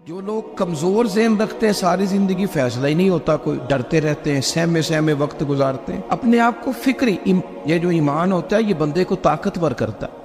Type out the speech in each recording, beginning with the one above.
جو لوگ کمزور ذہن رکھتے ہیں ساری زندگی فیصلہ ہی نہیں ہوتا، کوئی ڈرتے رہتے ہیں، سہمے وقت گزارتے ہیں اپنے آپ کو فکری یہ جو ایمان ہوتا ہے یہ بندے کو طاقتور کرتا ہے،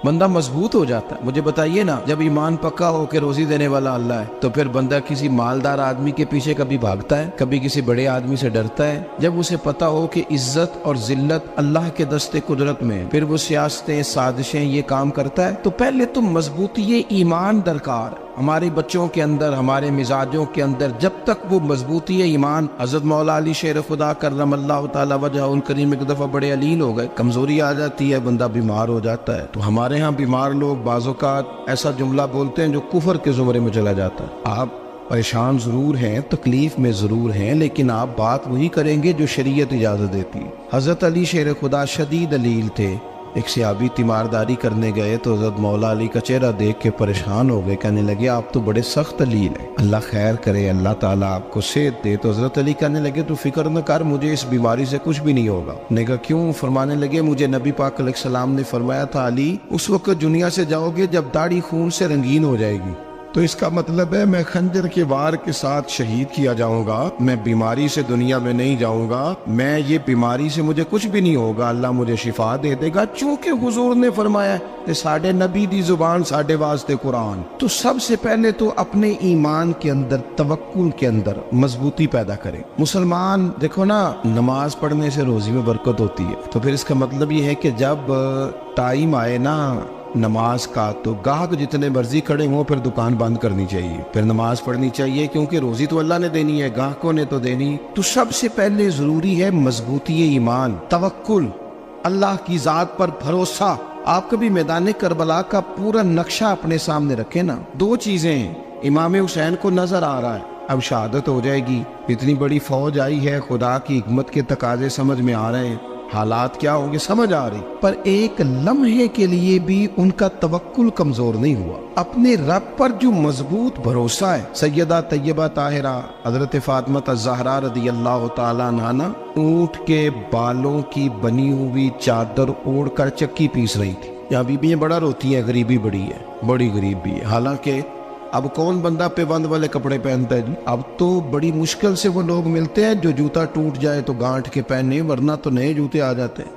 بندہ مضبوط ہو جاتا ہے۔ مجھے بتائیے نا، جب ایمان پکا ہو کہ روزی دینے والا اللہ ہے تو پھر بندہ کسی مالدار آدمی کے پیچھے کبھی بھاگتا ہے، کبھی کسی بڑے آدمی سے ڈرتا ہے؟ جب اسے پتا ہو کہ عزت اور ذلت اللہ کے دست قدرت میں، پھر وہ سیاستیں سازشیں یہ کام کرتا ہے۔ تو پہلے تو مضبوطی ایمان درکار ہے ہمارے بچوں کے اندر، ہمارے مزاجوں کے اندر۔ جب تک وہ مضبوطی ایمان، حضرت مولا علی شیر خدا کرم اللہ تعالی وجہ الکریم ایک دفعہ بڑے علیل ہو گئے، کمزوری آ جاتی ہے، بندہ بیمار ہو جاتا ہے۔ تو ہمارے ہاں بیمار لوگ بعض اوقات ایسا جملہ بولتے ہیں جو کفر کے زمرے میں چلا جاتا ہے۔ آپ پریشان ضرور ہیں، تکلیف میں ضرور ہیں، لیکن آپ بات وہی کریں گے جو شریعت اجازت دیتی ہے۔ حضرت علی شیر خدا شدید علیل تھے، ایک صحابی تیمارداری کرنے گئے تو حضرت مولا علی کا چہرہ دیکھ کے پریشان ہو گئے، کہنے لگے آپ تو بڑے سخت علیل ہیں، اللہ خیر کرے، اللہ تعالیٰ آپ کو صحت دے۔ تو حضرت علی کہنے لگے تو فکر نہ کر، مجھے اس بیماری سے کچھ بھی نہیں ہوگا۔ نے کہا کیوں؟ فرمانے لگے مجھے نبی پاک علیہ السلام نے فرمایا تھا علی اس وقت دنیا سے جاؤ گے جب داڑھی خون سے رنگین ہو جائے گی، تو اس کا مطلب ہے میں خنجر کے وار کے ساتھ شہید کیا جاؤں گا، میں بیماری سے دنیا میں نہیں جاؤں گا، میں یہ بیماری سے مجھے کچھ بھی نہیں ہوگا، اللہ مجھے شفا دے دے گا، چونکہ حضور نے فرمایا کہ ساڈے نبی دی زبان ساڈے واسطے قرآن۔ تو سب سے پہلے تو اپنے ایمان کے اندر، توکل کے اندر مضبوطی پیدا کریں۔ مسلمان دیکھو نا، نماز پڑھنے سے روزی میں برکت ہوتی ہے، تو پھر اس کا مطلب یہ ہے کہ جب ٹائم آئے نا نماز کا تو گاہک جتنے مرضی کھڑے ہوں پھر دکان بند کرنی چاہیے، پھر نماز پڑھنی چاہیے، کیونکہ روزی تو اللہ نے دینی ہے، گاہکوں نے تو دینی۔ تو سب سے پہلے ضروری ہے مضبوطی ایمان، توکل، اللہ کی ذات پر بھروسہ۔ آپ کبھی میدان کربلا کا پورا نقشہ اپنے سامنے رکھیں نا، دو چیزیں ہیں، امام حسین کو نظر آ رہا ہے اب شہادت ہو جائے گی، اتنی بڑی فوج آئی ہے، خدا کی حکمت کے تقاضے سمجھ میں آ رہے ہیں، حالات کیا ہوں گے سمجھ آ رہی، پر ایک لمحے کے لیے بھی ان کا توکل کمزور نہیں ہوا۔ اپنے رب پر جو مضبوط بھروسہ ہے، سیدہ طیبہ طاہرہ حضرت فاطمہ الزہرا رضی اللہ تعالیٰ عنہا اونٹ کے بالوں کی بنی ہوئی چادر اوڑھ کر چکی پیس رہی تھی۔ یہاں بیویاں بڑا روتی ہیں، غریبی بڑی ہے، بڑی غریب بھی ہے، حالانکہ اب کون بندہ پیبند والے کپڑے پہنتا ہے جی؟ اب تو بڑی مشکل سے وہ لوگ ملتے ہیں جو جوتا ٹوٹ جائے تو گانٹھ کے پہنے، ورنہ تو نئے جوتے آ جاتے ہیں۔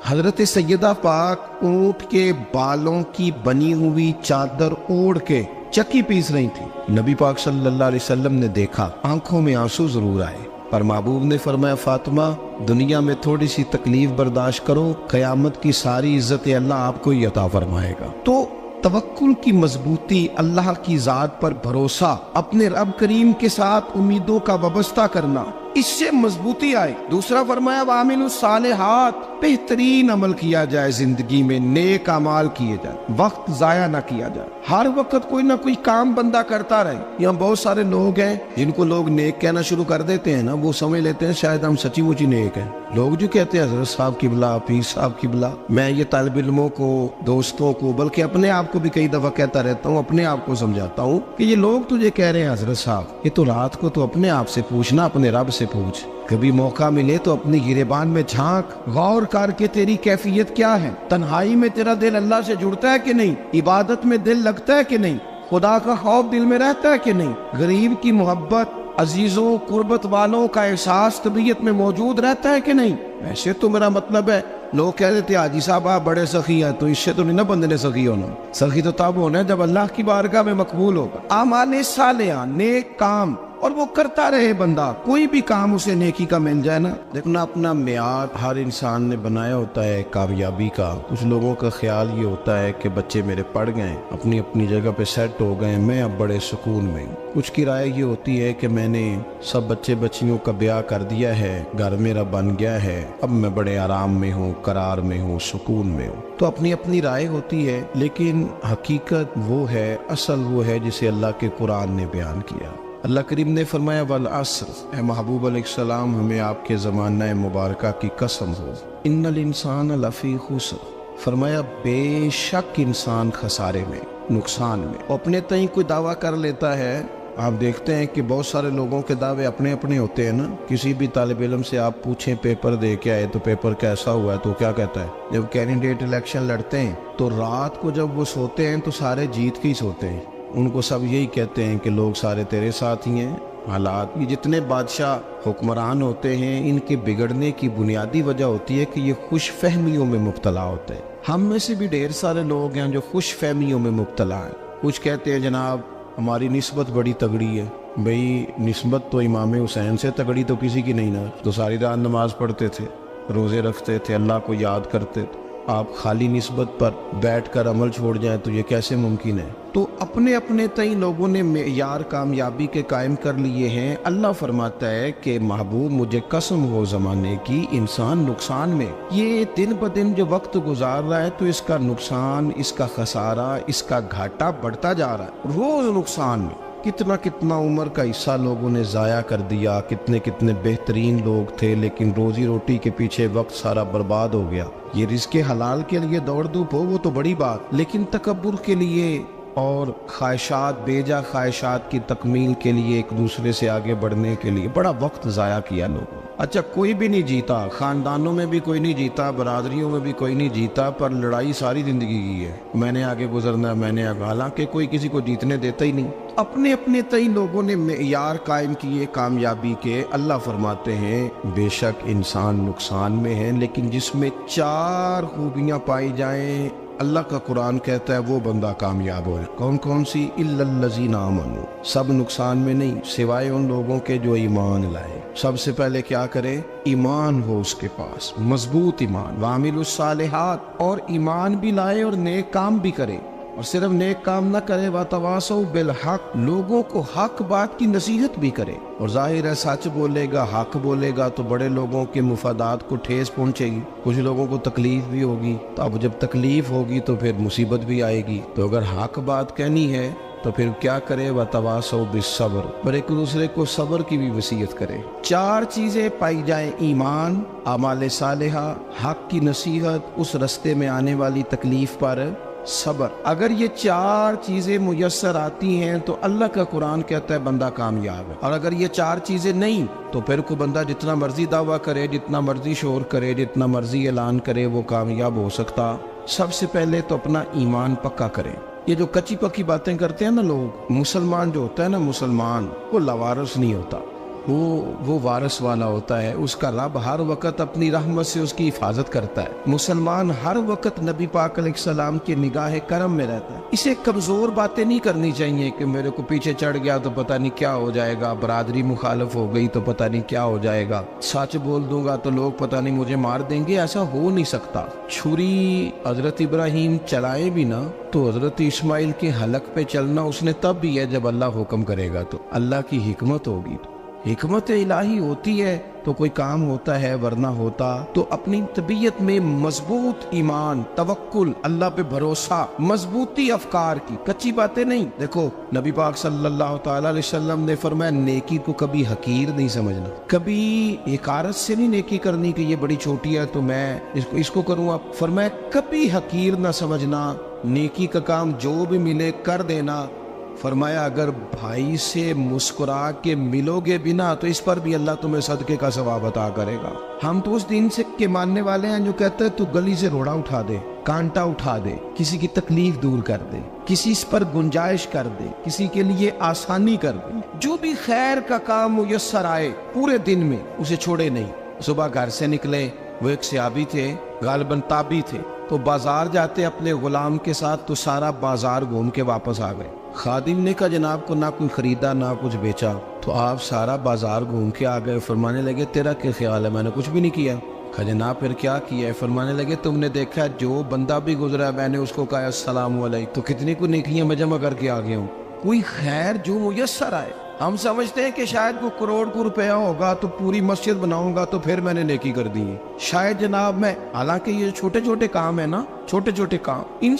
حضرت سیدہ پاک اونٹ کے بالوں کی بنی ہوئی چادر اوڑھ کے چکی پیس رہی تھی۔ نبی پاک صلی اللہ علیہ وسلم نے دیکھا، آنکھوں میں آنسو ضرور آئے، پر محبوب نے فرمایا فاطمہ دنیا میں تھوڑی سی تکلیف برداشت کرو، قیامت کی ساری عزت اللہ آپ کو ہی عطا فرمائے گا۔ تو توکل کی مضبوطی، اللہ کی ذات پر بھروسہ، اپنے رب کریم کے ساتھ امیدوں کا وابستہ کرنا، اس سے مضبوطی آئے۔ دوسرا فرمایا وَعَمِلُوا الصَّالِحَاتِ، بہترین عمل کیا جائے زندگی میں، نیک اعمال کیے جائے، وقت ضائع نہ کیا جائے، ہر وقت کوئی نہ کوئی کام بندہ کرتا رہے۔ یہاں بہت سارے لوگ ہیں جن کو لوگ نیک کہنا شروع کر دیتے ہیں نا، وہ سمجھ لیتے ہیں شاید ہم سچی مچی نیک ہیں۔ لوگ جو کہتے ہیں حضرت صاحب کی بلا، پیر صاحب کی بلا، میں یہ طالب علموں کو، دوستوں کو، بلکہ اپنے آپ کو بھی کئی دفعہ کہتا رہتا ہوں، اپنے آپ کو سمجھاتا ہوں کہ یہ لوگ تجھے کہہ رہے ہیں حضرت صاحب، یہ تو رات کو تو اپنے آپ سے پوچھنا، اپنے رب سے پوچھ، کبھی موقع ملے تو اپنی گریبان میں جھانک، غور کر کے تیری کیفیت کیا ہے، تنہائی میں تیرا دل اللہ سے جڑتا ہے کہ نہیں، عبادت میں دل لگتا ہے کہ نہیں، خدا کا خوف دل میں رہتا ہے کہ نہیں، غریب کی محبت، عزیزوں قربت والوں کا احساس طبیعت میں موجود رہتا ہے کہ نہیں۔ ویسے تو میرا مطلب ہے، لوگ کہہ دیتے حاجی صاحب آپ بڑے سخی ہیں، تو اس سے تو نہیں نا بندے نے سخی ہونا، سخی تو تب ہونا ہے جب اللہ کی بارگاہ میں مقبول ہوگا۔ اعمال صالحہ، نیک کام، اور وہ کرتا رہے بندہ، کوئی بھی کام اسے نیکی کا مل جائے نا۔ دیکھنا اپنا معیار ہر انسان نے بنایا ہوتا ہے کامیابی کا۔ کچھ لوگوں کا خیال یہ ہوتا ہے کہ بچے میرے پڑھ گئے، اپنی اپنی جگہ پہ سیٹ ہو گئے، میں اب بڑے سکون میں ہوں۔ کچھ کی رائے یہ ہوتی ہے کہ میں نے سب بچے بچیوں کا بیاہ کر دیا ہے، گھر میرا بن گیا ہے، اب میں بڑے آرام میں ہوں، قرار میں ہوں، سکون میں ہوں۔ تو اپنی اپنی رائے ہوتی ہے، لیکن حقیقت وہ ہے، اصل وہ ہے جسے اللہ کے قرآن نے بیان کیا۔ اللہ کریم نے فرمایا والعصر، اے محبوب علیہ السلام ہمیں آپ کے زمانہ مبارکہ کی قسم ہو، ان الانسان لفی خسر، فرمایا بے شک انسان خسارے میں، نقصان میں۔ اپنے تئیں کوئی دعویٰ کر لیتا ہے، آپ دیکھتے ہیں کہ بہت سارے لوگوں کے دعوے اپنے اپنے ہوتے ہیں نا۔ کسی بھی طالب علم سے آپ پوچھیں پیپر دے کے آئے تو پیپر کیسا ہوا ہے تو کیا کہتا ہے؟ جب کینڈیڈیٹ الیکشن لڑتے ہیں تو رات کو جب وہ سوتے ہیں تو سارے جیت کے ہی سوتے ہیں، ان کو سب یہی کہتے ہیں کہ لوگ سارے تیرے ساتھ ہی ہیں. حالات، یہ جتنے بادشاہ حکمران ہوتے ہیں ان کے بگڑنے کی بنیادی وجہ ہوتی ہے کہ یہ خوش فہمیوں میں مبتلا ہوتے ہیں. ہم میں سے بھی ڈھیر سارے لوگ ہیں جو خوش فہمیوں میں مبتلا ہیں. کچھ کہتے ہیں جناب ہماری نسبت بڑی تگڑی ہے. بھئی نسبت تو امام حسین سے تگڑی تو کسی کی نہیں نا. تو ساری رات نماز پڑھتے تھے، روزے رکھتے تھے، اللہ کو یاد کرتے تھے. آپ خالی نسبت پر بیٹھ کر عمل چھوڑ جائیں تو یہ کیسے ممکن ہے؟ تو اپنے اپنے تئیں لوگوں نے معیار کامیابی کے قائم کر لیے ہیں. اللہ فرماتا ہے کہ محبوب مجھے قسم ہو زمانے کی، انسان نقصان میں. یہ دن بدن جو وقت گزار رہا ہے تو اس کا نقصان، اس کا خسارہ، اس کا گھاٹا بڑھتا جا رہا ہے. روز نقصان میں. کتنا کتنا عمر کا حصہ لوگوں نے ضائع کر دیا. کتنے کتنے بہترین لوگ تھے لیکن روزی روٹی کے پیچھے وقت سارا برباد ہو گیا. یہ رزق حلال کے لیے دوڑ دھوپ ہو وہ تو بڑی بات، لیکن تکبر کے لیے اور خواہشات، بیجا خواہشات کی تکمیل کے لیے، ایک دوسرے سے آگے بڑھنے کے لیے بڑا وقت ضائع کیا لوگوں. اچھا کوئی بھی نہیں جیتا، خاندانوں میں بھی کوئی نہیں جیتا، برادریوں میں بھی کوئی نہیں جیتا، پر لڑائی ساری زندگی کی ہے. میں نے آگے گزرنا، میں نے آگے، حالانکہ کوئی کسی کو جیتنے دیتا ہی نہیں. اپنے اپنے تئیں لوگوں نے معیار قائم کیے کامیابی کے. اللہ فرماتے ہیں بے شک انسان نقصان میں ہے، لیکن جس میں 4 خوبیاں پائی جائیں اللہ کا قرآن کہتا ہے وہ بندہ کامیاب ہو. کون کون سی؟ الا الذین آمنوا. سب نقصان میں نہیں سوائے ان لوگوں کے جو ایمان لائے. سب سے پہلے کیا کرے؟ ایمان ہو اس کے پاس، مضبوط ایمان. وعملوا الصالحات، اور ایمان بھی لائے اور نیک کام بھی کرے. اور صرف نیک کام نہ کرے، وَتَوَاصَوْا بِالْحَقِّ، لوگوں کو حق بات کی نصیحت بھی کرے. اور ظاہر ہے سچ بولے گا، حق بولے گا تو بڑے لوگوں کے مفادات کو ٹھیس پہنچے گی، کچھ لوگوں کو تکلیف بھی ہوگی. تو اب جب تکلیف ہوگی تو پھر مصیبت بھی آئے گی. تو اگر حق بات کہنی ہے تو پھر کیا کرے؟ وَتَوَاصَوْا بِالصَّبْرِ، اور ایک دوسرے کو صبر کی بھی وصیت کرے. 4 چیزیں پائی جائیں، ایمان، اعمال صالحہ، حق کی نصیحت، اس رستے میں آنے والی تکلیف پر صبر. اگر یہ 4 چیزیں میسر آتی ہیں تو اللہ کا قرآن کہتا ہے بندہ کامیاب ہے. اور اگر یہ 4 چیزیں نہیں تو پھر کوئی بندہ جتنا مرضی دعویٰ کرے، جتنا مرضی شور کرے، جتنا مرضی اعلان کرے، وہ کامیاب ہو سکتا. سب سے پہلے تو اپنا ایمان پکا کرے. یہ جو کچی پکی باتیں کرتے ہیں نا لوگ، مسلمان جو ہوتا ہے نا، مسلمان وہ لاوارث نہیں ہوتا، وہ وارث والا ہوتا ہے. اس کا رب ہر وقت اپنی رحمت سے اس کی حفاظت کرتا ہے. مسلمان ہر وقت نبی پاک علیہ السلام کی نگاہ کرم میں رہتا ہے. اسے کمزور باتیں نہیں کرنی چاہیے کہ میرے کو پیچھے چڑھ گیا تو پتہ نہیں کیا ہو جائے گا، برادری مخالف ہو گئی تو پتہ نہیں کیا ہو جائے گا، سچ بول دوں گا تو لوگ پتہ نہیں مجھے مار دیں گے. ایسا ہو نہیں سکتا. چھری حضرت ابراہیم چلائے بھی نا تو حضرت اسماعیل کے حلق پہ چلنا اس نے تب بھی ہے جب اللہ حکم کرے گا. تو اللہ کی حکمت ہوگی، حکمت الہی ہوتی ہے تو کوئی کام ہوتا ہے، ورنہ ہوتا. تو اپنی طبیعت میں مضبوط ایمان، توکل، اللہ پہ بھروسہ، مضبوطی افکار کی، کچی باتیں نہیں. دیکھو نبی پاک صلی اللہ تعالی علیہ وسلم نے فرمایا نیکی کو کبھی حقیر نہیں سمجھنا، کبھی حقارت سے نہیں نیکی کرنی کہ یہ بڑی چھوٹی ہے تو میں اس کو کروں گا. فرمایا کبھی حقیر نہ سمجھنا، نیکی کا کام جو بھی ملے کر دینا. فرمایا اگر بھائی سے مسکرا کے ملو گے بنا تو اس پر بھی اللہ تمہیں صدقے کا ثواب عطا کرے گا. ہم تو اس دین سے کے ماننے والے ہیں جو کہتے ہیں تو گلی سے روڑا اٹھا دے، کانٹا اٹھا دے، کسی کی تکلیف دور کر دے، کسی اس پر گنجائش کر دے، کسی کے لیے آسانی کر دے. جو بھی خیر کا کام میسر آئے پورے دن میں اسے چھوڑے نہیں. صبح گھر سے نکلے، وہ ایک صحابی تھے، غالباً تابعی تھے، تو بازار جاتے اپنے غلام کے ساتھ تو سارا بازار گھوم کے واپس آ گئے. خادم نے کہا جناب کو نہ کوئی خریدا نہ کچھ بیچا. تو آپ سارا بازار گھوم کے آ گئے. فرمانے لگے تیرا کیا خیال ہے؟ میں نے کچھ بھی نہیں کیا. کہا جناب پھر کیا کیا ہے؟ فرمانے لگے تم نے دیکھا جو بندہ بھی گزرا میں نے اس کو کہا السلام علیکم، تو کتنی کو نیکیاں میں جمع کر کے آ گیا ہوں. کوئی خیر جو میسر آئے. ہم سمجھتے ہیں کہ شاید کوئی کروڑ کو روپیہ ہوگا تو پوری مسجد بناؤں گا تو پھر میں نے نیکی کر دی ہے. شاید جناب میں، حالانکہ یہ چھوٹے چھوٹے کام ہے نا، چھوٹے چھوٹے کام، ان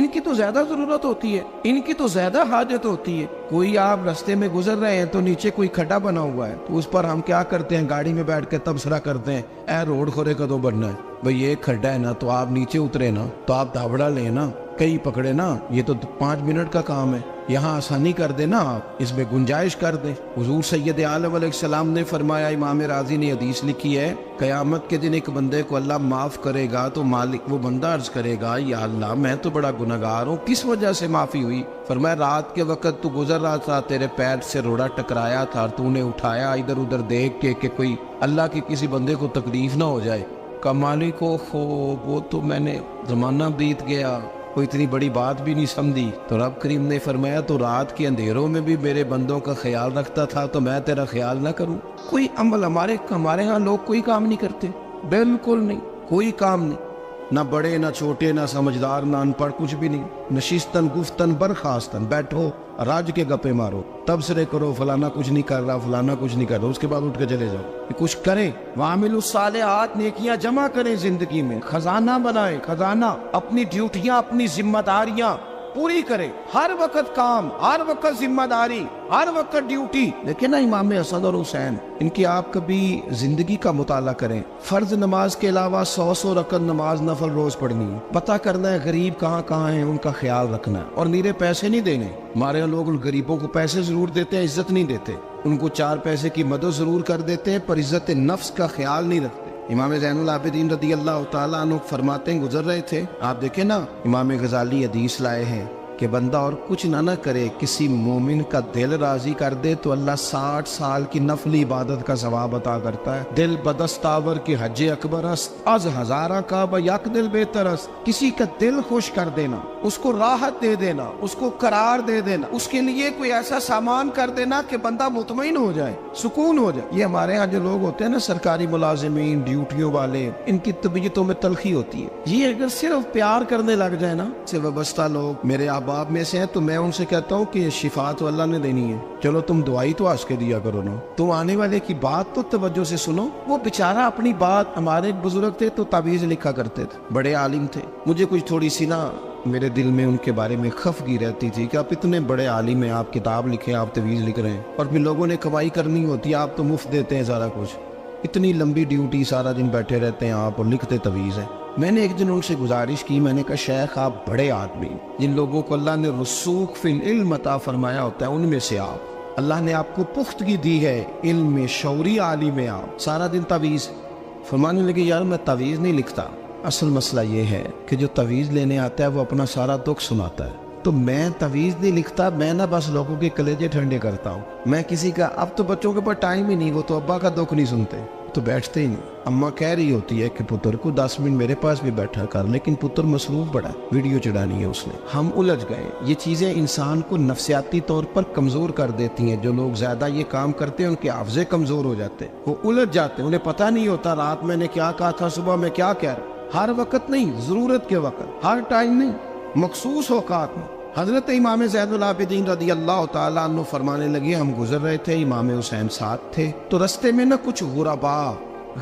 کی تو زیادہ ضرورت ہوتی ہے، ان کی تو زیادہ حاجت ہوتی ہے. کوئی آپ رستے میں گزر رہے ہیں تو نیچے کوئی کھڈا بنا ہوا ہے تو اس پر ہم کیا کرتے ہیں؟ گاڑی میں بیٹھ کے تبصرہ کرتے ہیں اے روڈ کھورے کدوں بننا ہے. بھئی ایک کھڈا ہے نا تو آپ نیچے اترے نا تو آپ دھابڑا لیں نا. کئی پکڑے نا، یہ تو 5 منٹ کا کام ہے، یہاں آسانی کر دے نا آپ، اس میں گنجائش کر دیں۔ حضور سید عالم علیہ السلام نے فرمایا، امام راضی نے حدیث لکھی ہے، قیامت کے دن ایک بندے کو اللہ معاف کرے گا تو مالک وہ بندہ عرض کرے گا، یا اللہ میں تو بڑا گنہگار ہوں، کس وجہ سے معافی ہوئی؟ فرمایا رات کے وقت تو گزر رہا تھا، تیرے پیر سے روڑا ٹکرایا تھا اور تو نے اٹھایا ادھر ادھر دیکھ کے کہ کوئی اللہ کے کسی بندے کو تکلیف نہ ہو جائے۔ کہ مالک وہ تو میں نے زمانہ بیت گیا، کوئی اتنی بڑی بات بھی نہیں سمجھی۔ تو رب کریم نے فرمایا تو رات کے اندھیروں میں بھی میرے بندوں کا خیال رکھتا تھا تو میں تیرا خیال نہ کروں؟ کوئی عمل ہمارے ہاں لوگ کوئی کام نہیں کرتے، بالکل نہیں، کوئی کام نہیں، نہ بڑے نہ چھوٹے نہ سمجھدار نہ ان پڑھ، کچھ بھی نہیں۔ نشستن گفتن برخاستن، بیٹھو راج کے گپے مارو، تبصرے کرو فلانا کچھ نہیں کر رہا، فلانا کچھ نہیں کر رہا، اس کے بعد اٹھ کے چلے جاؤ۔ کچھ کریں، وعملوا الصالحات، نیکیاں جمع کریں زندگی میں، خزانہ بنائیں، خزانہ، اپنی ڈیوٹیاں اپنی ذمہ داریاں پوری کریں، ہر وقت کام، ہر وقت ذمہ داری، ہر وقت ڈیوٹی۔ لیکن نا امام حسن اور حسین، ان کی آپ کبھی زندگی کا مطالعہ کریں، فرض نماز کے علاوہ 100 رکعت نماز نفل روز پڑھنی ہے، پتہ کرنا ہے غریب کہاں کہاں ہیں، ان کا خیال رکھنا ہے، اور نیرے پیسے نہیں دینے۔ ہمارے یہاں لوگ غریبوں کو پیسے ضرور دیتے ہیں، عزت نہیں دیتے، ان کو 4 پیسے کی مدد ضرور کر دیتے ہیں پر عزت نفس کا خیال نہیں رکھتے۔ امام زین العابدین رضی اللہ تعالیٰ عنہ فرماتے ہیں، گزر رہے تھے، آپ دیکھیں نا، امام غزالی حدیث لائے ہیں کہ بندہ اور کچھ نہ کرے، کسی مومن کا دل راضی کر دے تو اللہ 60 سال کی نفلی عبادت کا ثواب عطا کرتا ہے۔ دل بدستاور کی حج اکبر است، از ہزارہ کعبہ یک دل بہتر است۔ کسی کا دل خوش کر دینا، اس کو راحت دے دینا، اس کو قرار دے دینا، اس کے لیے کوئی ایسا سامان کر دینا کہ بندہ مطمئن ہو جائے، سکون ہو جائے۔ یہ ہمارے ہاں جو لوگ ہوتے ہیں نا، سرکاری ملازمین، ڈیوٹیوں والے، ان کی طبیعتوں میں تلخی ہوتی ہے۔ یہ اگر صرف پیار کرنے لگ جائے نا، سے وابستہ لوگ میرے احباب میں سے ہیں، تو میں ان سے کہتا ہوں کہ شفا تو اللہ نے دینی ہے، چلو تم دعائی تو آج کے دیا کرو نا، تم آنے والے کی بات تو توجہ سے سنو۔ وہ بیچارہ اپنی بات، ہمارے ایک بزرگ تھے تو تعویذ لکھا کرتے تھے، بڑے عالم تھے، مجھے کچھ تھوڑی سی نا میرے دل میں ان کے بارے میں خفگی رہتی تھی کہ آپ اتنے بڑے عالم ہیں، آپ کتاب لکھیں، آپ تعویذ لکھ رہے ہیں، اور پھر لوگوں نے کمائی کرنی ہوتی ہے، آپ تو مفت دیتے ہیں سارا کچھ، اتنی لمبی ڈیوٹی، سارا دن بیٹھے رہتے ہیں آپ اور لکھتے تعویذ ہیں۔ میں نے ایک دن ان سے گزارش کی، میں نے کہا شیخ آپ بڑے آدمی، جن لوگوں کو اللہ نے رسوخ فی العلم عطا فرمایا ہوتا ہے، ان میں سے آپ، اللہ نے آپ کو پختگی دی ہے علم میں، شعوری عالم ہے آپ، سارا دن تعویذ۔ فرمانے لگے یار میں تعویذ نہیں لکھتا، اصل مسئلہ یہ ہے کہ جو تعویذ لینے آتا ہے وہ اپنا سارا دکھ سناتا ہے، تو میں تعویذ نہیں لکھتا، میں نہ بس لوگوں کے کلیجے ٹھنڈے کرتا ہوں، میں کسی کا، اب تو بچوں کے پاس ٹائم ہی نہیں، وہ تو ابا کا دکھ نہیں سنتے، تو بیٹھتے ہی نہیں۔ اماں کہہ رہی ہوتی ہے کہ پتر کو 10 منٹ میرے پاس بھی بیٹھا کر، لیکن پتر مصروف بڑا، ویڈیو چڑھانی ہے اس نے۔ ہم الجھ گئے، یہ چیزیں انسان کو نفسیاتی طور پر کمزور کر دیتی ہیں، جو لوگ زیادہ یہ کام کرتے ہیں ان کے حافظے کمزور ہو جاتے ہیں، وہ الجھ جاتے ہیں، انہیں پتہ نہیں ہوتا رات میں نے کیا کہا تھا، صبح میں کیا کہہ رہا۔ ہر وقت نہیں، ضرورت کے وقت، ہر ٹائم نہیں، مخصوص اوقات میں۔ حضرت امام زین العابدین رضی اللہ تعالیٰ عنہ فرمانے لگے، ہم گزر رہے تھے، امام حسین ساتھ تھے، تو رستے میں نہ کچھ غربا،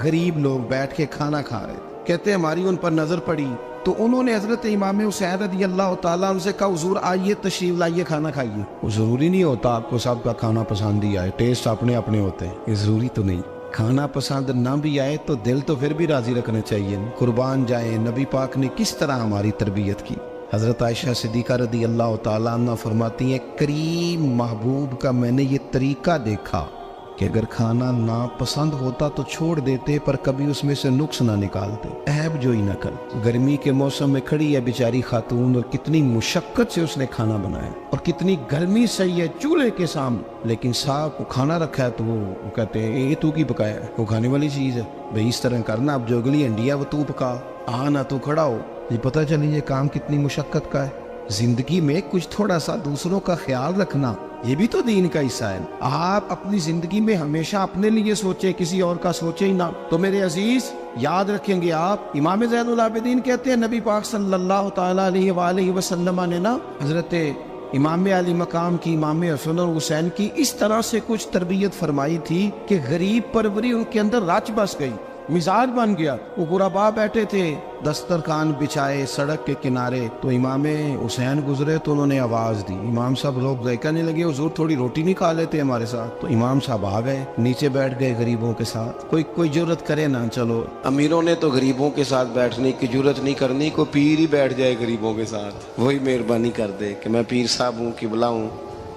غریب لوگ بیٹھ کے کھانا کھا رہے تھے، کہتے ہماری ان پر نظر پڑی تو انہوں نے حضرت امام حسین رضی اللہ تعالیٰ عنہ سے کہا حضور آئیے تشریف لائیے کھانا کھائیے۔ وہ ضروری نہیں ہوتا آپ کو سب کا کھانا پسند ہی آئے، ٹیسٹ اپنے اپنے ہوتے ہیں، یہ ضروری تو نہیں۔ کھانا پسند نہ بھی آئے تو دل تو پھر بھی راضی رکھنا چاہیے، قربان جائیں۔ نبی پاک نے کس طرح ہماری تربیت کی۔ حضرت عائشہ صدیقہ رضی اللہ تعالیٰ عنہ فرماتی ہیں، کریم محبوب کا میں نے یہ طریقہ دیکھا کہ اگر کھانا ناپسند ہوتا تو چھوڑ دیتے، پر کبھی اس میں سے نقص نہ نکالتے، عیب جوئی نہ کر۔ گرمی کے موسم میں کھڑی ہے بیچاری خاتون، اور کتنی مشقت سے اس نے کھانا بنایا، اور کتنی گرمی سہی ہے چولہے کے سامنے، لیکن صاحب کو کھانا رکھا ہے تو وہ کہتے ہیں یہ تو کی پکایا ہے، وہ کھانے والی چیز ہے بھئی، اس طرح کرنا، اب جو اگلی ہنڈی ہے وہ تو پکا، نہ تو کھڑا ہو۔ یہ پتہ چلی یہ کام کتنی مشقت کا ہے۔ زندگی میں کچھ تھوڑا سا دوسروں کا خیال رکھنا، یہ بھی تو دین کا حصہ ہے۔ آپ اپنی زندگی میں ہمیشہ اپنے لیے سوچیں، کسی اور کا سوچیں ہی نہ۔ تو میرے عزیز یاد رکھیں گے آپ، امام زین العابدین کہتے ہیں نبی پاک صلی اللہ تعالیٰ علیہ وآلہ وسلم نے نا حضرت امام علی مقام کی، امام حسن اور حسین کی اس طرح سے کچھ تربیت فرمائی تھی کہ غریب پروری ان کے اندر رچ بس گئی۔ مزاج بن گیا. وہ غربا بیٹھے تھے دسترخوان بچھائے سڑک کے کنارے, تو امام حسین گزرے تو انہوں نے آواز دی. امام صاحب لوگ کہنے لگے حضور تھوڑی روٹی نہیں کھا لیتے ہمارے ساتھ. تو امام صاحب آ گئے, نیچے بیٹھ گئے غریبوں کے ساتھ. کوئی جرت کرے نا, چلو امیروں نے تو غریبوں کے ساتھ بیٹھنے کی جرت نہیں کرنی, کو پیر ہی بیٹھ جائے غریبوں کے ساتھ, وہی مہربانی کر دے کہ میں پیر صاحب ہوں قبلہ ہوں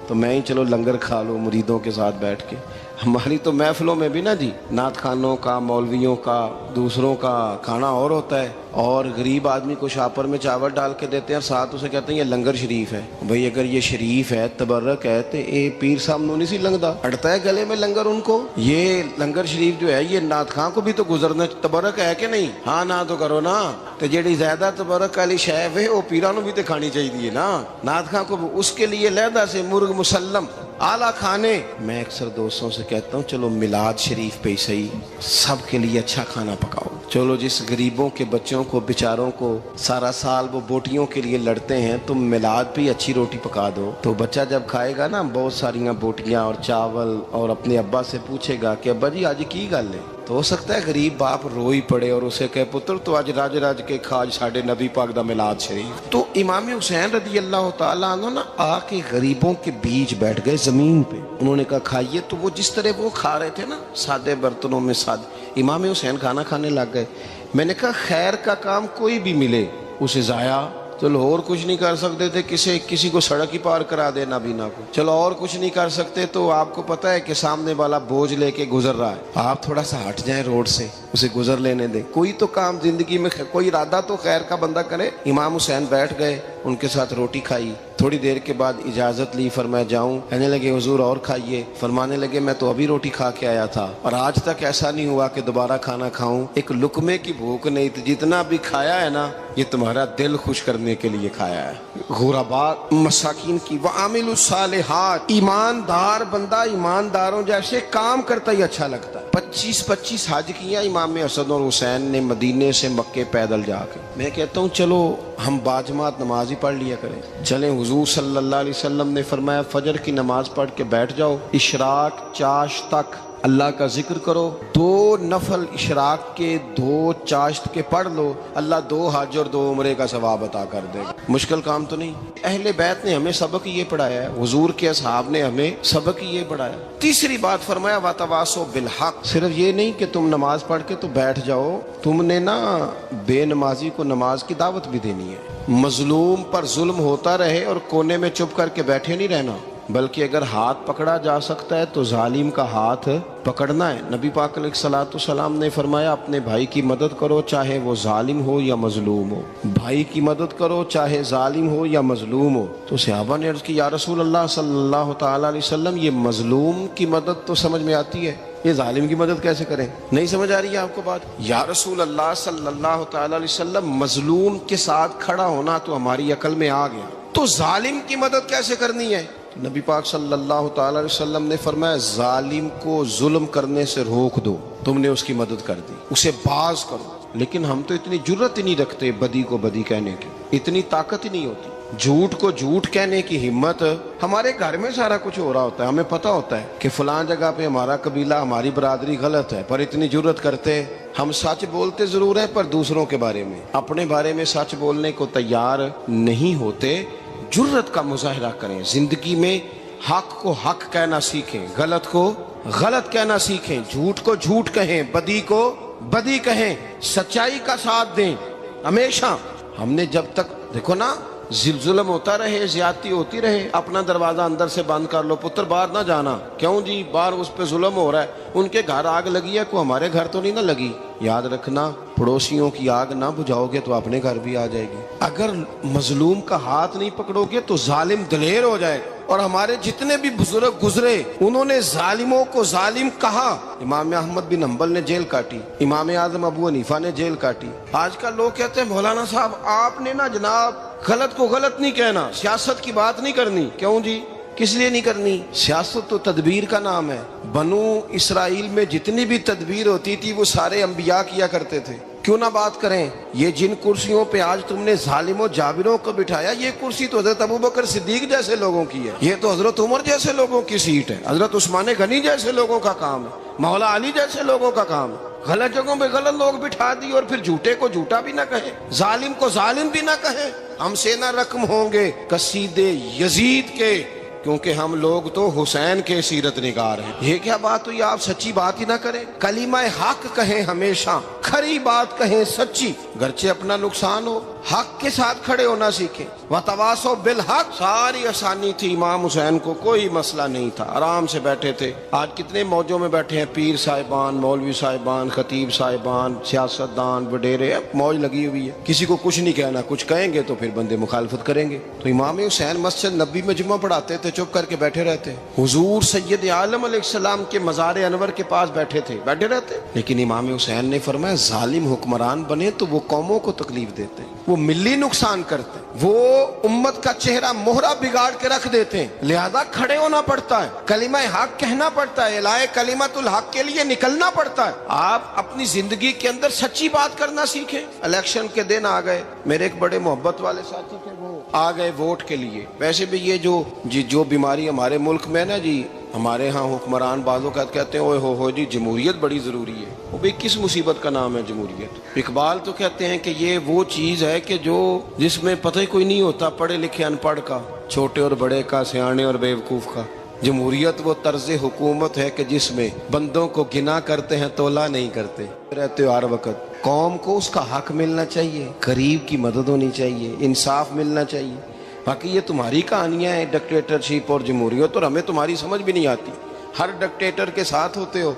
تو میں ہی چلو لنگر کھا لوں مریدوں کے ساتھ بیٹھ کے. ہماری تو محفلوں میں بھی نا جی نعت خانوں کا, مولویوں کا, دوسروں کا کھانا اور ہوتا ہے, اور غریب آدمی کو شاپر میں چاول ڈال کے دیتے ہیں اور ساتھ اسے کہتے ہیں یہ لنگر شریف ہے. بھئی اگر یہ شریف ہے تبرک ہے تو اے پیر صاحب نو نہیں سی لنگدا, اڑتا ہے گلے میں لنگر ان کو. یہ لنگر شریف جو ہے یہ نعت خان کو بھی تو گزرنا تبرک ہے کہ نہیں؟ ہاں نہ تو کرو نا, تو جیڑی زیادہ تبرک والی شے ہے وہ پیراں نو بھی تو کھانی چاہیے نا. نعت خان کو اس کے لیے علیحدہ سے مرغ مسلم اعلیٰ کھانے. میں اکثر دوستوں سے کہتا ہوں چلو میلاد شریف پہ ہی صحیح سب کے لیے اچھا کھانا پکاؤ. چلو جس غریبوں کے بچوں کو بیچاروں کو سارا سال وہ بوٹیوں کے لیے لڑتے ہیں, تم میلاد پہ اچھی روٹی پکا دو, تو بچہ جب کھائے گا نا بہت ساریاں بوٹیاں اور چاول, اور اپنے ابا سے پوچھے گا کہ ابا جی آج کی گل ہے, تو ہو سکتا ہے غریب باپ روئی پڑے اور اسے کہے پتر تو آج راج راج کے کھاج ساڈے نبی پاک دا میلاد شریف. تو امام حسین رضی اللہ تعالیٰ عنہ نا آ کے غریبوں کے بیچ بیٹھ گئے زمین پہ. انہوں نے کہا کھائیے, تو وہ جس طرح وہ کھا رہے تھے نا سادے برتنوں میں سادے, امام حسین کھانا کھانے لگ گئے. میں نے کہا خیر کا کام کوئی بھی ملے اسے ضائع, چلو اور کچھ نہیں کر سکتے تھے کسی کو سڑک ہی پار کرا دے نابینا کو, چلو اور کچھ نہیں کر سکتے تو آپ کو پتہ ہے کہ سامنے والا بوجھ لے کے گزر رہا ہے, آپ تھوڑا سا ہٹ جائیں روڈ سے, اسے گزر لینے دیں. کوئی تو کام زندگی میں کوئی ارادہ تو خیر کا بندہ کرے. امام حسین بیٹھ گئے, ان کے ساتھ روٹی کھائی. تھوڑی دیر کے بعد اجازت لی, فرمایا جاؤں؟ کہنے لگے حضور اور کھائیے. فرمانے لگے میں تو ابھی روٹی کھا کے آیا تھا اور آج تک ایسا نہیں ہوا کہ دوبارہ کھانا کھاؤں, ایک لقمے کی بھوک نہیں تھی, جتنا بھی کھایا ہے نا یہ تمہارا دل خوش کرنے کے لیے کھایا ہے. غرباء مساکین کی وعامل الصالحات, ایماندار بندہ ایمانداروں جیسے کام کرتا ہی اچھا لگتا ہے. 25 حج کیا امام حسن اور حسین نے مدینے سے مکے پیدل جا کے. میں کہتا ہوں چلو ہم باجماعت نماز ہی پڑھ لیا کریں. چلیں حضور صلی اللہ علیہ وسلم نے فرمایا فجر کی نماز پڑھ کے بیٹھ جاؤ, اشراق چاشت تک اللہ کا ذکر کرو, 2 نفل اشراق کے 2 چاشت کے پڑھ لو, اللہ 2 حج اور 2 عمرے کا ثواب عطا کر دے گا. مشکل کام تو نہیں. اہل بیت نے ہمیں سبق یہ پڑھایا ہے, حضور کے اصحاب نے ہمیں سبق یہ پڑھایا. تیسری بات فرمایا وَتَوَاصَوْا بِالْحَقِّ, صرف یہ نہیں کہ تم نماز پڑھ کے تو بیٹھ جاؤ, تم نے نا بے نمازی کو نماز کی دعوت بھی دینی ہے. مظلوم پر ظلم ہوتا رہے اور کونے میں چپ کر کے بیٹھے نہیں رہنا, بلکہ اگر ہاتھ پکڑا جا سکتا ہے تو ظالم کا ہاتھ پکڑنا ہے. نبی پاک علیہ الصلوۃ والسلام نے فرمایا اپنے بھائی کی مدد کرو چاہے وہ ظالم ہو یا مظلوم ہو, بھائی کی مدد کرو چاہے ظالم ہو یا مظلوم ہو. تو صحابہ نے عرض کی یا رسول اللہ صلی اللہ تعالیٰ علیہ وسلم یہ مظلوم کی مدد تو سمجھ میں آتی ہے, یہ ظالم کی مدد کیسے کریں؟ نہیں سمجھ آ رہی ہے آپ کو بات؟ یا رسول اللہ صلی اللہ تعالیٰ علیہ وسلم مظلوم کے ساتھ کھڑا ہونا تو ہماری عقل میں آ گیا, تو ظالم کی مدد کیسے کرنی ہے؟ نبی پاک صلی اللہ تعالیٰ علیہ وسلم نے فرمایا ظالم کو ظلم کرنے سے روک دو, تم نے اس کی مدد کر دی, اسے باز کرو. لیکن ہم تو اتنی جرت ہی نہیں رکھتے بدی کو بدی کہنے کی, اتنی طاقت ہی نہیں ہوتی. جھوٹ کو جھوٹ کہنے کی ہمت, ہمارے گھر میں سارا کچھ ہو رہا ہوتا ہے, ہمیں پتہ ہوتا ہے کہ فلاں جگہ پہ ہمارا قبیلہ ہماری برادری غلط ہے, پر اتنی جرت کرتے. ہم سچ بولتے ضرور ہیں پر دوسروں کے بارے میں, اپنے بارے میں سچ بولنے کو تیار نہیں ہوتے. جرت کا مظاہرہ کریں, زندگی میں حق کو حق کہنا سیکھیں, غلط کو غلط کہنا سیکھیں, جھوٹ کو جھوٹ کہیں, بدی کو بدی کہیں, سچائی کا ساتھ دیں ہمیشہ. ہم نے جب تک دیکھو نا ظلم ہوتا رہے, زیادتی ہوتی رہے, اپنا دروازہ اندر سے بند کر لو, پتر باہر نہ جانا. کیوں جی؟ باہر اس پہ ظلم ہو رہا ہے, ان کے گھر آگ لگی ہے, کو ہمارے گھر تو نہیں نہ لگی. یاد رکھنا پڑوسیوں کی آگ نہ بجھاؤ گے تو اپنے گھر بھی آ جائے گی. اگر مظلوم کا ہاتھ نہیں پکڑو گے تو ظالم دلیر ہو جائے. اور ہمارے جتنے بھی بزرگ گزرے انہوں نے ظالموں کو ظالم کہا. امام احمد بن حنبل نے جیل کاٹی, امام اعظم ابو حنیفہ نے جیل کاٹی. آج کل لوگ کہتے ہیں مولانا صاحب آپ نے نا جناب غلط کو غلط نہیں کہنا, سیاست کی بات نہیں کرنی. کیوں جی؟ کس لیے نہیں کرنی؟ سیاست تو تدبیر کا نام ہے. بنو اسرائیل میں جتنی بھی تدبیر ہوتی تھی وہ سارے انبیاء کیا کرتے تھے. کیوں نہ بات کریں؟ یہ جن کرسیوں پہ آج تم نے ظالموں جابروں کو بٹھایا, یہ کرسی تو حضرت ابوبکر صدیق جیسے لوگوں کی ہے, یہ تو حضرت عمر جیسے لوگوں کی سیٹ ہے, حضرت عثمان غنی جیسے لوگوں کا کام ہے, مولا علی جیسے لوگوں کا کام ہے. غلط جگہوں پہ غلط لوگ بٹھا دی اور پھر جھوٹے کو جھوٹا بھی نہ کہے، ظالم کو ظالم بھی نہ کہے۔ ہم سے نہ رقم ہوں گے قصیدے یزید کے، کیونکہ ہم لوگ تو حسین کے سیرت نگار ہیں۔ یہ کیا بات ہوئی، آپ سچی بات ہی نہ کریں، کلمہ حق کہیں، ہمیشہ کھری بات کہیں، سچی، گرچہ اپنا نقصان ہو، حق کے ساتھ کھڑے ہونا سیکھیں۔ وتواصوا بالحق، ساری آسانی تھی، امام حسین کو کوئی مسئلہ نہیں تھا، آرام سے بیٹھے تھے۔ آج کتنے موجوں میں بیٹھے ہیں، پیر صاحبان، مولوی صاحبان، خطیب صاحبان، سیاستدان، وڈیرے، موج لگی ہوئی ہے، کسی کو کچھ نہیں کہنا، کچھ کہیں گے تو پھر بندے مخالفت کریں گے۔ تو امام حسین مسجد نبی میں جمعہ پڑھاتے تھے، چپ کر کے بیٹھے رہتے، حضور سید عالم علیہ السلام کے مزار انور کے پاس بیٹھے تھے، بیٹھے رہتے۔ لیکن امام حسین نے فرمایا ظالم حکمران بنے تو وہ قوموں کو تکلیف دیتے ہیں، وہ ملی نقصان کرتے ہیں، وہ امت کا چہرہ مہرہ بگاڑ کے رکھ دیتے ہیں، لہذا کھڑے ہونا پڑتا ہے، کلمہ حق کہنا پڑتا ہے، الائے کلمت الحق کے لیے نکلنا پڑتا ہے۔ آپ اپنی زندگی کے اندر سچی بات کرنا سیکھیں۔ الیکشن کے دن آ گئے، میرے ایک بڑے محبت والے ساتھی تھے، وہ آ گئے ووٹ کے لیے۔ ویسے بھی یہ جو بیماری ہمارے ملک میں نا جی، ہمارے ہاں حکمران بعضوں کا کہتے ہیں اوے ہو جی جمہوریت بڑی ضروری ہے۔ وہ بھی کس مصیبت کا نام ہے جمہوریت؟ اقبال تو کہتے ہیں کہ یہ وہ چیز ہے کہ جس میں پتہ ہی کوئی نہیں ہوتا پڑھے لکھے ان پڑھ کا، چھوٹے اور بڑے کا، سیانے اور بیوقوف کا۔ جمہوریت وہ طرز حکومت ہے کہ جس میں بندوں کو گنا کرتے ہیں، تولا نہیں کرتے رہتے ہو ہر وقت۔ قوم کو اس کا حق ملنا چاہیے، غریب کی مدد ہونی چاہیے، انصاف ملنا چاہیے۔ باقی یہ تمہاری کہانیاں ہیں ڈکٹیٹرشپ اور جمہوریت، اور ہمیں تمہاری سمجھ بھی نہیں آتی۔ ہر ڈکٹیٹر کے ساتھ ہوتے ہو،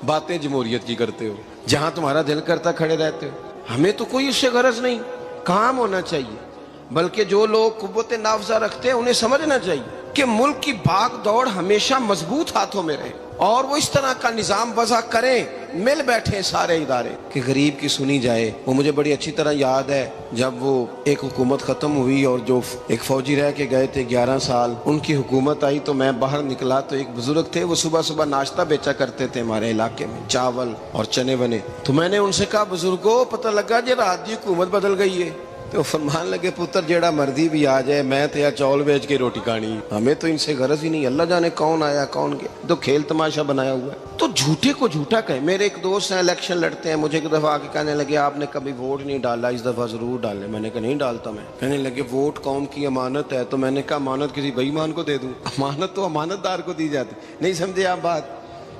باتیں جمہوریت کی کرتے ہو، جہاں تمہارا دل کرتا کھڑے رہتے ہو۔ ہمیں تو کوئی اس سے غرض نہیں، کام ہونا چاہیے۔ بلکہ جو لوگ قوت نافذہ رکھتے ہیں انہیں سمجھنا چاہیے کہ ملک کی بھاگ دوڑ ہمیشہ مضبوط ہاتھوں میں رہے، اور وہ اس طرح کا نظام وضع کریں، مل بیٹھے سارے ادارے کہ غریب کی سنی جائے۔ وہ مجھے بڑی اچھی طرح یاد ہے جب وہ ایک حکومت ختم ہوئی اور جو ایک فوجی رہ کے گئے تھے 11 سال، ان کی حکومت آئی تو میں باہر نکلا تو ایک بزرگ تھے، وہ صبح صبح ناشتہ بیچا کرتے تھے ہمارے علاقے میں، چاول اور چنے بنے۔ تو میں نے ان سے کہا بزرگوں پتہ لگا جی رات دی حکومت بدل گئی ہے۔ تو فرمان لگے پتر جیڑا مرضی بھی آ جائے، میں تو یا چاول بیچ کے روٹی کھانی، ہمیں تو ان سے غرض ہی نہیں، اللہ جانے کون آیا کون گیا، تو کھیل تماشا بنایا ہوا ہے۔ تو جھوٹے کو جھوٹا کہیں۔ میرے ایک دوست ہیں الیکشن لڑتے ہیں، مجھے ایک دفعہ آ کے کہنے لگے آپ نے کبھی ووٹ نہیں ڈالا، اس دفعہ ضرور ڈالیں۔ میں نے کہا نہیں ڈالتا میں۔ کہنے لگے ووٹ قوم کی امانت ہے، تو میں نے کہا امانت کسی بے ایمان کو دے دوں؟ امانت تو امانت دار کو دی جاتی۔ نہیں سمجھے آپ بات؟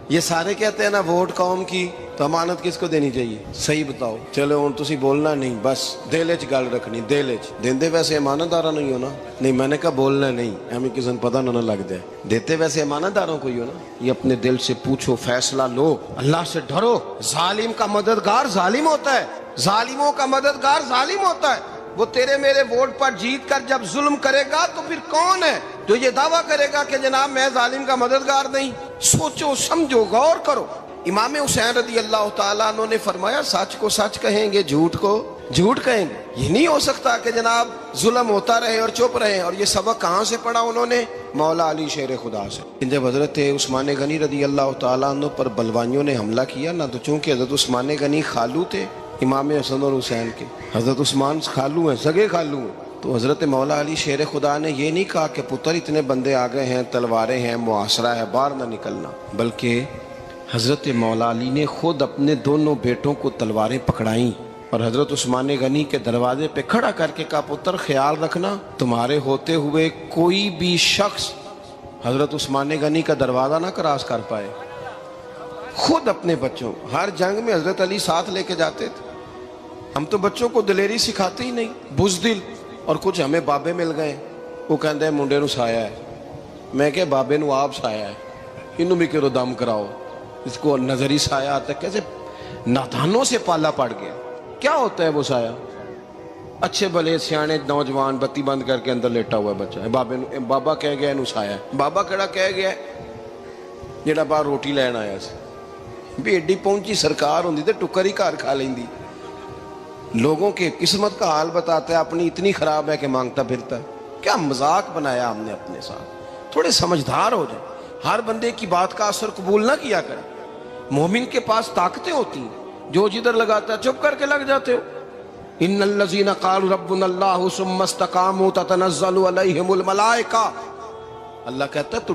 یہ سارے کہتے ہیں نا ووٹ قوم کی، تو امانت کس کو دینی چاہیے؟ صحیح بتاؤ۔ چلو ہوں تسی بولنا نہیں، بس دل وچ گل رکھنی، دل وچ دیندے ویسے امانت داراں نہیں ہو نا۔ نہیں میں نے کہا بولنا نہیں، ہمیں کسی کو پتہ نہ لگ جائے، دیتے ویسے امانت داروں کو ہی ہو نا۔ یہ اپنے دل سے پوچھو، فیصلہ لو، اللہ سے ڈرو۔ ظالم کا مددگار ظالم ہوتا ہے، ظالموں کا مددگار ظالم ہوتا ہے۔ وہ تیرے میرے ووٹ پر جیت کر جب ظلم کرے گا تو پھر کون ہے جو یہ دعویٰ کرے گا کہ جناب میں ظالم کا مددگار نہیں؟ سوچو سمجھو، غور کرو۔ امام حسین رضی اللہ تعالیٰ عنہ نے فرمایا سچ کو سچ کہیں گے، جھوٹ کو جھوٹ کہیں گے۔ یہ نہیں ہو سکتا کہ جناب ظلم ہوتا رہے اور چپ رہے۔ اور یہ سبق کہاں سے پڑھا انہوں نے؟ مولا علی شیر خدا سے۔ جب حضرت عثمان غنی رضی اللہ تعالیٰ عنہ پر بلوائیوں نے حملہ کیا نا، تو چونکہ حضرت عثمان غنی خالو تھے امام حسن اور حسین کے، حضرت عثمان خالو ہیں، سگے خالو ہیں، تو حضرت مولا علی شیر خدا نے یہ نہیں کہا کہ پتر اتنے بندے آ گئے ہیں، تلواریں ہیں، محاصرہ ہے، باہر نہ نکلنا، بلکہ حضرت مولا علی نے خود اپنے دونوں بیٹوں کو تلواریں پکڑائیں اور حضرت عثمان غنی کے دروازے پہ کھڑا کر کے کہا پتر خیال رکھنا تمہارے ہوتے ہوئے کوئی بھی شخص حضرت عثمان غنی کا دروازہ نہ کراس کر پائے۔ خود اپنے بچوں، ہر جنگ میں حضرت علی ساتھ لے کے جاتے تھے۔ ہم تو بچوں کو دلیری سکھاتے ہی نہیں، بزدل۔ اور کچھ ہمیں بابے مل گئے، وہ کہتے ہیں منڈے نو سایا ہے، میں کہ بابے نو آپ سایا ہے، انہوں بھی کرو دم کراؤ، اس کو نظری سایہ آتا ہے۔ کیسے نادانوں سے پالا پڑ گیا۔ کیا ہوتا ہے وہ سایہ؟ اچھے بھلے سیانے نوجوان بتی بند کر کے اندر لیٹا ہوا ہے بچہ، بابا کہہ گیا انہوں سایہ ہے۔ بابا کہڑا کہہ گیا جڑا باہر روٹی لین آیا سی، بھی ایڈی پہنچی سرکار ہوندی تے ٹکر ہی گھر کھا لیندی۔ لوگوں کے قسمت کا حال بتاتا ہے، اپنی اتنی خراب ہے کہ مانگتا پھرتا ہے۔ کیا مذاق بنایا ہم نے اپنے ساتھ۔ تھوڑے سمجھدار ہو جائیں، ہر بندے کی بات کا اثر قبول نہ کیا کریں۔ مومن کے پاس طاقتیں ہوتی ہیں، جو جدھر لگاتا ہے چپ کر کے لگ جاتے ہو۔ ان الذین قالوا ربنا اللہ ثم استقاموا تتنزل علیہم الملائکہ، اللہ کہتا ہے تو